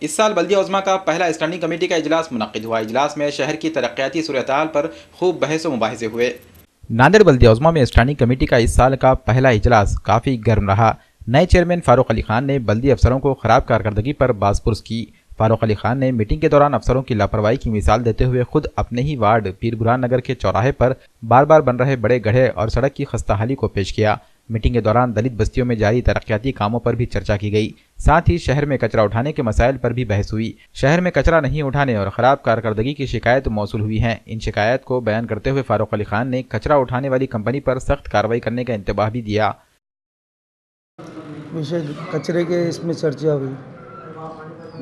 इस साल बल्दिया उज़्मा का पहला स्टैंडिंग कमेटी का इजलास मुनक्किद हुआ। इजलास में शहर की तरक्याती सूरत-ए-हाल पर खूब बहस व मुबाहिसे हुए। नांदेड़ बल्दिया उज़्मा में स्टैंडिंग कमेटी का इस साल का पहला इजलास काफ़ी गर्म रहा। नए चेयरमैन फारूक अली खान ने बल्दी अफसरों को खराब कारकर्दगी पर बाज़पुरस की। फारूक अली खान ने मीटिंग के दौरान अफसरों की लापरवाही की मिसाल देते हुए खुद अपने ही वार्ड पीर बुरहान नगर के चौराहे पर बार बार बन रहे बड़े गड्ढे और सड़क की खस्ताहाली को पेश किया। मीटिंग के दौरान दलित बस्तियों में जारी तरक्याती कामों पर भी चर्चा की गई। साथ ही शहर में कचरा उठाने के मसाइल पर भी बहस हुई। शहर में कचरा नहीं उठाने और खराब कारकर्दगी की शिकायत मौसूल हुई हैं। इन शिकायत को बयान करते हुए फारूक अली खान ने कचरा उठाने वाली कंपनी पर सख्त कार्रवाई करने का इंतबाह भी दिया। विषय कचरे के इसमें चर्चा हुई,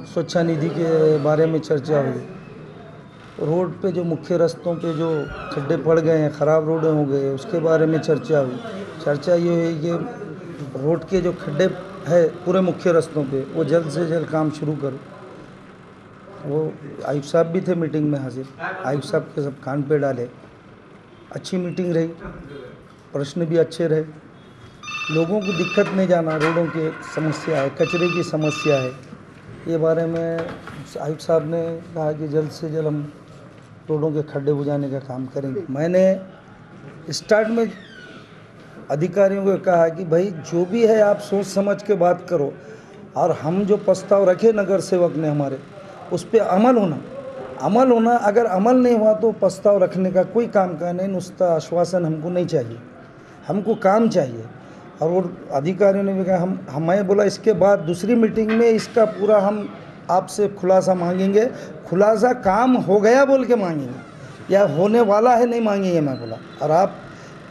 स्वच्छता निधि के बारे में चर्चा हुई, रोड पे जो मुख्य रास्तों पे जो खड्डे पड़ गए हैं, ख़राब रोडें हो गए, उसके बारे में चर्चा हुई। चर्चा ये है कि रोड के जो खड्डे है पूरे मुख्य रास्तों पे वो जल्द से जल्द काम शुरू करो। वो आयुक्त साहब भी थे मीटिंग में हाजिर, आयुक्त साहब के सब कान पे डाले। अच्छी मीटिंग रही, प्रश्न भी अच्छे रहे। लोगों को दिक्कत नहीं जाना, रोडों की समस्या है, कचरे की समस्या है, ये बारे में आयुक्त साहब ने कहा कि जल्द से जल्द हम रोडों के खड्डे बुझाने का काम करेंगे। मैंने स्टार्ट में अधिकारियों को कहा कि भाई जो भी है आप सोच समझ के बात करो, और हम जो प्रस्ताव रखे नगर सेवक ने हमारे, उस पर अमल होना। अगर अमल नहीं हुआ तो प्रस्ताव रखने का कोई काम का नहीं, नुस्ता आश्वासन हमको नहीं चाहिए, हमको काम चाहिए। और वो अधिकारियों ने भी कहा हमें बोला इसके बाद दूसरी मीटिंग में इसका पूरा हम आपसे खुलासा मांगेंगे। खुलासा काम हो गया बोल के मांगेंगे या होने वाला है नहीं मांगेंगे, मैं बोला। और आप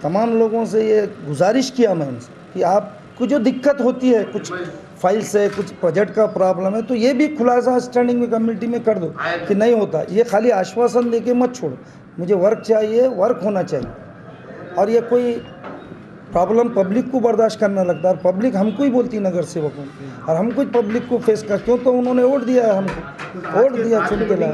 तमाम लोगों से ये गुजारिश किया मैं उनसे कि आपको जो दिक्कत होती है, कुछ फाइल से, कुछ प्रोजेक्ट का प्रॉब्लम है, तो ये भी खुलासा स्टैंडिंग में कमेटी में कर दो कि नहीं होता। ये खाली आश्वासन दे के मत छोड़ो, मुझे वर्क चाहिए, वर्क होना चाहिए। और ये कोई प्रॉब्लम पब्लिक को बर्दाश्त करना लगता है, और पब्लिक हमको ही बोलती नगर सेवकों, और हमको ही पब्लिक को फेस कर, क्यों तो उन्होंने वोट दिया है, हमको वोट दिया चुन के लाया।